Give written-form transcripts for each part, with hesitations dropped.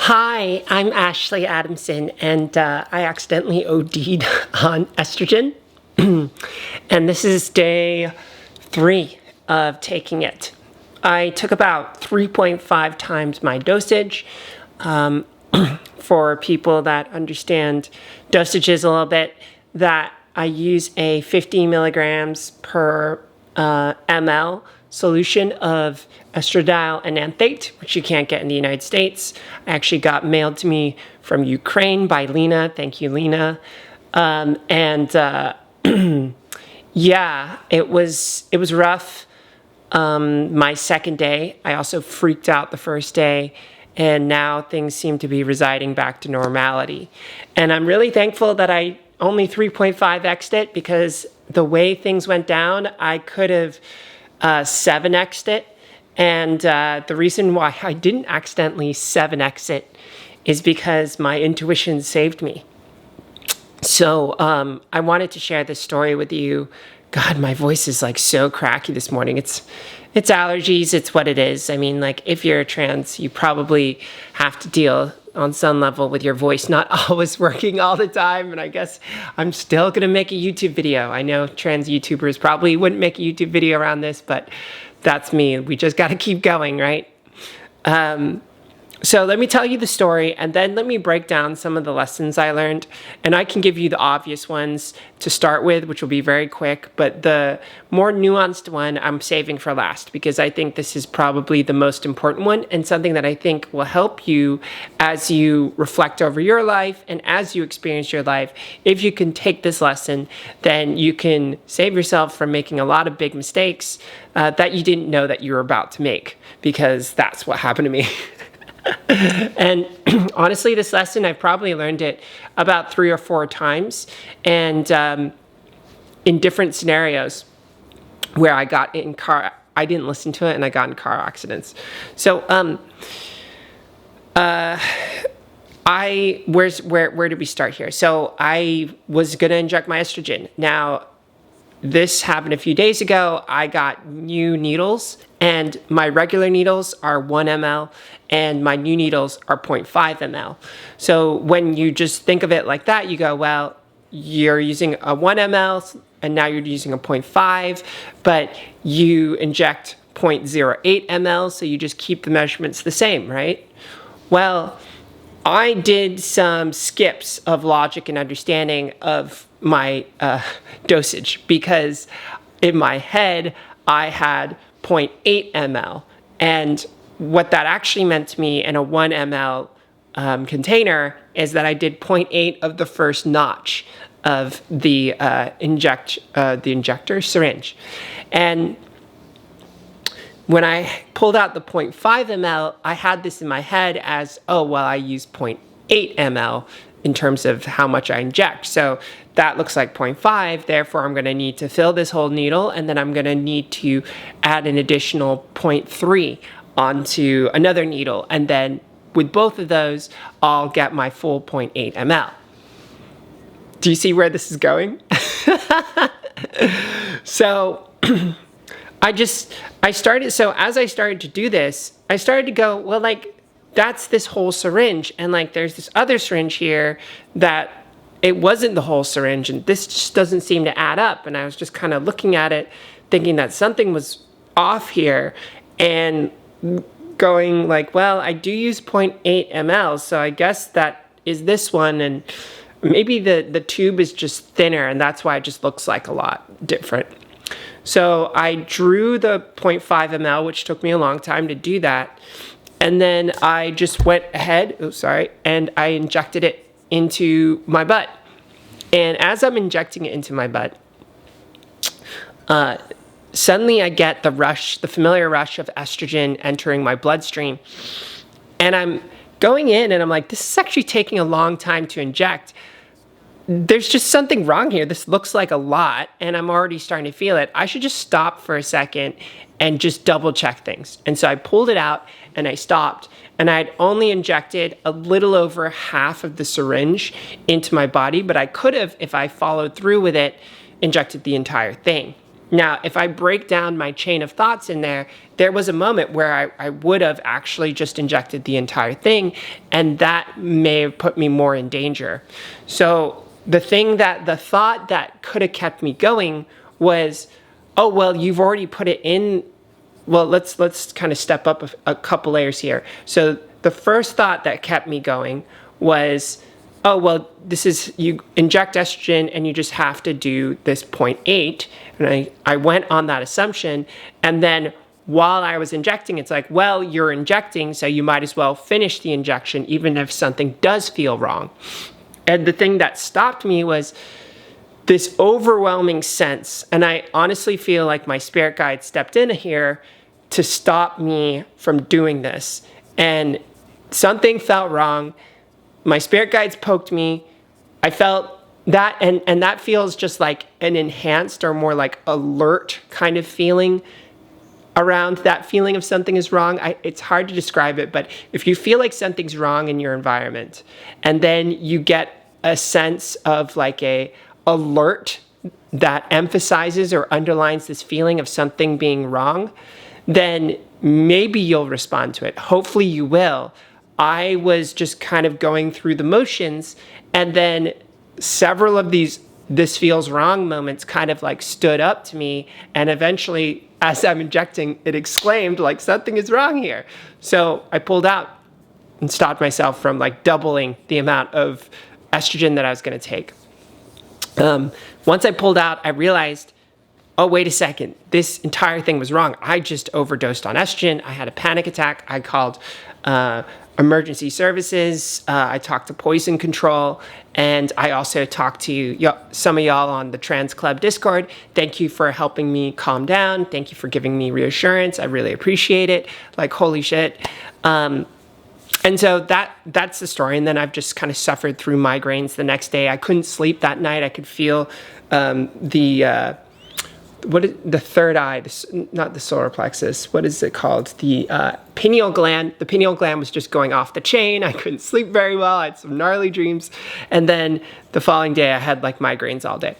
Hi, I'm Ashley Adamson, and I accidentally OD'd on estrogen. And this is day 3 of taking it. I took about 3.5 times my dosage. For people that understand dosages a little bit, that I use a 50 milligrams per ml solution of estradiol enanthate, which you can't get in the United States. I actually got mailed to me from Ukraine by Lena. Thank you, Lena. Yeah, it was rough. My second day, I also freaked out the first day, and now things seem to be residing back to normality. And I'm really thankful that I only 3.5x'd it, because the way things went down, I could have 7x'd it. And the reason why I didn't accidentally 7x it is because my intuition saved me. So I wanted to share this story with you. God, my voice is like so cracky this morning. It's allergies. It's what it is. I mean, like, if you're trans, you probably have to deal on some level with your voice not always working all the time. And I guess I'm still going to make a YouTube video. I know trans YouTubers probably wouldn't make a YouTube video around this, but that's me. We just got to keep going, right? So let me tell you the story, and then let me break down some of the lessons I learned. And I can give you the obvious ones to start with, which will be very quick, but the more nuanced one I'm saving for last, because I think this is probably the most important one, and something that I think will help you as you reflect over your life and as you experience your life. If you can take this lesson, then you can save yourself from making a lot of big mistakes that you didn't know that you were about to make, because that's what happened to me. And honestly, this lesson, I've probably learned it about 3 or 4 times, and in different scenarios where I got in car, I didn't listen to it, and I got in car accidents. So, where did we start here? So I was gonna inject my estrogen. Now, this happened a few days ago. I got new needles, and my regular needles are 1 ml, and my new needles are 0.5 ml. So when you just think of it like that, you go, well, you're using a 1 ml, and now you're using a 0.5, but you inject 0.08 ml, so you just keep the measurements the same, right? Well, I did some skips of logic and understanding of my dosage, because in my head I had 0.8 ml, and what that actually meant to me in a 1 ml container is that I did 0.8 of the first notch of the injector syringe. And when I pulled out the 0.5 ml, I had this in my head as, oh, well, I use 0.8 ml in terms of how much I inject. So that looks like 0.5, therefore I'm going to need to fill this whole needle, and then I'm going to need to add an additional 0.3 onto another needle, and then with both of those, I'll get my full 0.8 ml. Do you see where this is going? So as I started to do this, I started to go, well, like, that's this whole syringe, and like there's this other syringe here that it wasn't the whole syringe, and this just doesn't seem to add up. And I was just kind of looking at it, thinking that something was off here, and going like, well, I do use 0.8 ml, so I guess that is this one, and maybe the tube is just thinner, and that's why it just looks like a lot different. So I drew the 0.5 ml, which took me a long time to do that. And then I just went ahead, and I injected it into my butt. And as I'm injecting it into my butt, suddenly I get the familiar rush of estrogen entering my bloodstream. And I'm going in, and I'm like, this is actually taking a long time to inject. There's just something wrong here. This looks like a lot, and I'm already starting to feel it. I should just stop for a second and just double check things. And so I pulled it out, and I stopped, and I had only injected a little over half of the syringe into my body, but I could have, if I followed through with it, injected the entire thing. Now, if I break down my chain of thoughts in there, there was a moment where I would have actually just injected the entire thing, and that may have put me more in danger. So the thought that could have kept me going was, oh, well, you've already put it in. Well, let's kind of step up a couple layers here. So the first thought that kept me going was, oh, well, this is, you inject estrogen and you just have to do this 0.8. And I went on that assumption. And then while I was injecting, it's like, well, you're injecting, so you might as well finish the injection, even if something does feel wrong. And the thing that stopped me was this overwhelming sense. And I honestly feel like my spirit guide stepped in here to stop me from doing this. And something felt wrong. My spirit guides poked me. I felt that, and that feels just like an enhanced or more like alert kind of feeling around that feeling of something is wrong. It's hard to describe it, but if you feel like something's wrong in your environment, and then you get a sense of like a alert that emphasizes or underlines this feeling of something being wrong, then maybe you'll respond to it. Hopefully you will. I was just kind of going through the motions, and then several of these "this feels wrong" moments kind of like stood up to me, and eventually, as I'm injecting, it exclaimed like, something is wrong here. So I pulled out and stopped myself from like doubling the amount of estrogen that I was going to take. Once I pulled out, I realized, oh, wait a second, this entire thing was wrong. I just overdosed on estrogen. I had a panic attack. I called emergency services. I talked to poison control. And I also talked to some of y'all on the Trans Club Discord. Thank you for helping me calm down. Thank you for giving me reassurance. I really appreciate it. Like, holy shit. And so that's the story. And then I've just kind of suffered through migraines the next day. I couldn't sleep that night. I could feel the third eye, not the solar plexus, what is it called? The pineal gland. The pineal gland was just going off the chain. I couldn't sleep very well. I had some gnarly dreams. And then the following day, I had like migraines all day.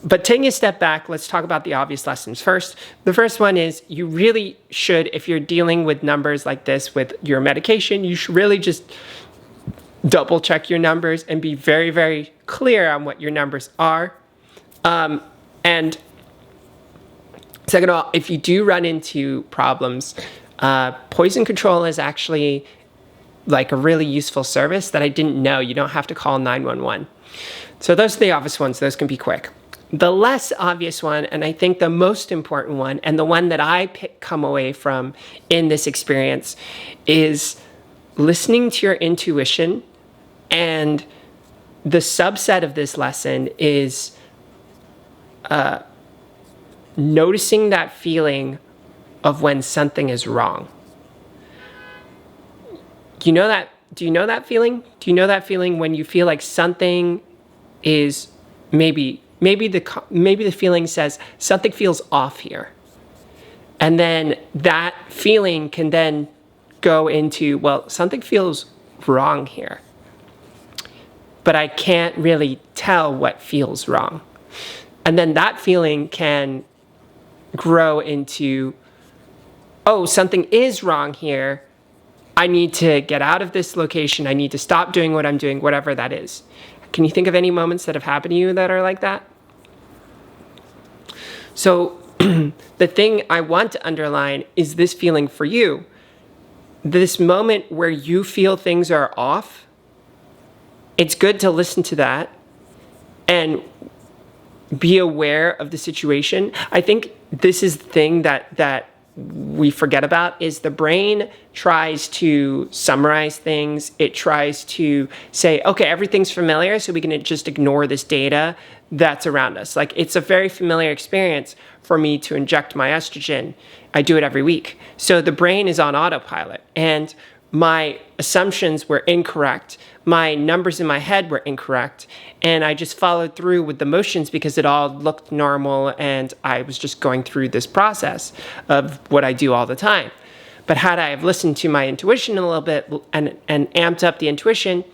But taking a step back, let's talk about the obvious lessons. First, the first one is you really should, if you're dealing with numbers like this with your medication, you should really just double check your numbers and be very, very clear on what your numbers are. And second of all, if you do run into problems, poison control is actually like a really useful service that I didn't know. You don't have to call 911. So those are the obvious ones. Those can be quick. The less obvious one, and I think the most important one, and the one that I come away from in this experience, is listening to your intuition. And the subset of this lesson is noticing that feeling of when something is wrong. Do you know that feeling? Do you know that feeling when you feel like something is maybe the feeling says something feels off here. And then that feeling can then go into, well, something feels wrong here. But I can't really tell what feels wrong. And then that feeling can grow into, oh, something is wrong here. I need to get out of this location. I need to stop doing what I'm doing, whatever that is. Can you think of any moments that have happened to you that are like that? So the thing I want to underline is this feeling for you. This moment where you feel things are off, it's good to listen to that and be aware of the situation. I think this is the thing that we forget about is the brain tries to summarize things. It tries to say, okay, everything's familiar, so we can just ignore this data that's around us. Like, it's a very familiar experience for me to inject my estrogen. I do it every week. So the brain is on autopilot, and my assumptions were incorrect. My numbers in my head were incorrect. And I just followed through with the motions because it all looked normal, and I was just going through this process of what I do all the time. But had I have listened to my intuition a little bit and amped up the intuition,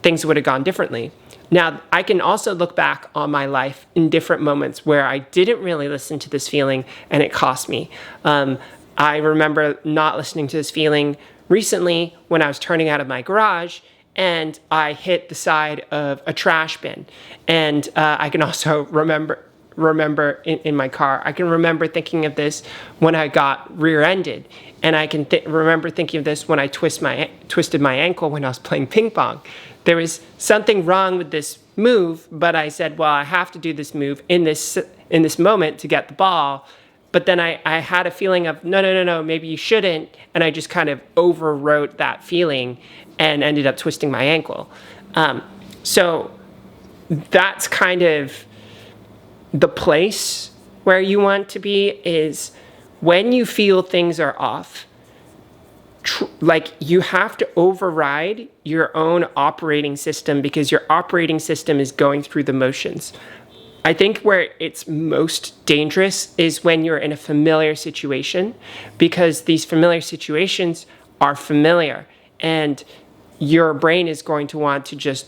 things would have gone differently. Now, I can also look back on my life in different moments where I didn't really listen to this feeling and it cost me. I remember not listening to this feeling recently when I was turning out of my garage and I hit the side of a trash bin. And I can also remember in my car, I can remember thinking of this when I got rear-ended. And I can remember thinking of this when I twisted my ankle when I was playing ping pong. There was something wrong with this move, but I said, well, I have to do this move in this moment to get the ball. But then I had a feeling of, no, maybe you shouldn't. And I just kind of overwrote that feeling and ended up twisting my ankle. So that's kind of the place where you want to be, is when you feel things are off, like you have to override your own operating system because your operating system is going through the motions. I think where it's most dangerous is when you're in a familiar situation, because these familiar situations are familiar and your brain is going to want to just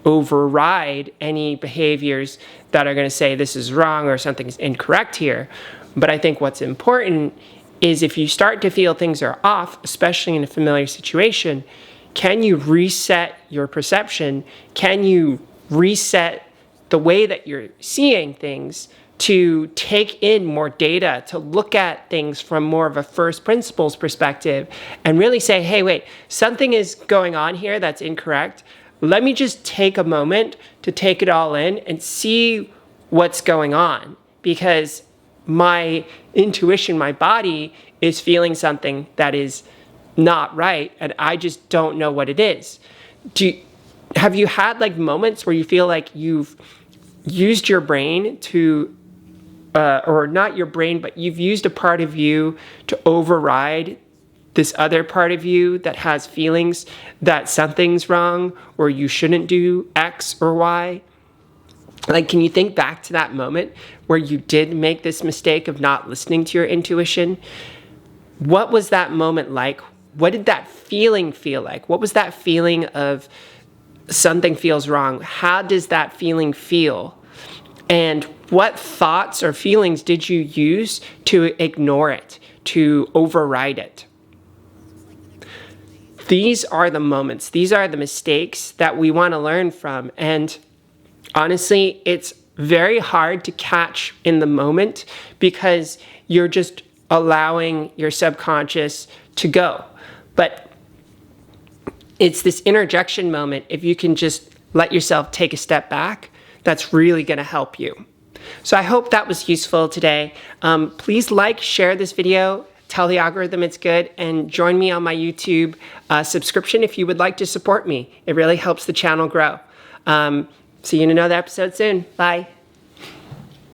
override any behaviors that are going to say this is wrong or something's incorrect here. But I think what's important is if you start to feel things are off, especially in a familiar situation, can you reset your perception? Can you reset the way that you're seeing things to take in more data, to look at things from more of a first principles perspective and really say, hey, wait, something is going on here that's incorrect. Let me just take a moment to take it all in and see what's going on, because my intuition, my body is feeling something that is not right and I just don't know what it is. Have you had like moments where you feel like you've used your brain to, or not your brain, but you've used a part of you to override this other part of you that has feelings that something's wrong or you shouldn't do X or Y? Like, can you think back to that moment where you did make this mistake of not listening to your intuition? What was that moment like? What did that feeling feel like? What was that feeling of something feels wrong? How does that feeling feel? And what thoughts or feelings did you use to ignore it, to override it? These are the moments, these are the mistakes that we want to learn from. And honestly, it's very hard to catch in the moment because you're just allowing your subconscious to go. But it's this interjection moment, if you can just let yourself take a step back, that's really going to help you. So I hope that was useful today. Please like, share this video, tell the algorithm it's good, and join me on my YouTube subscription if you would like to support me. It really helps the channel grow. See you in another episode soon. Bye.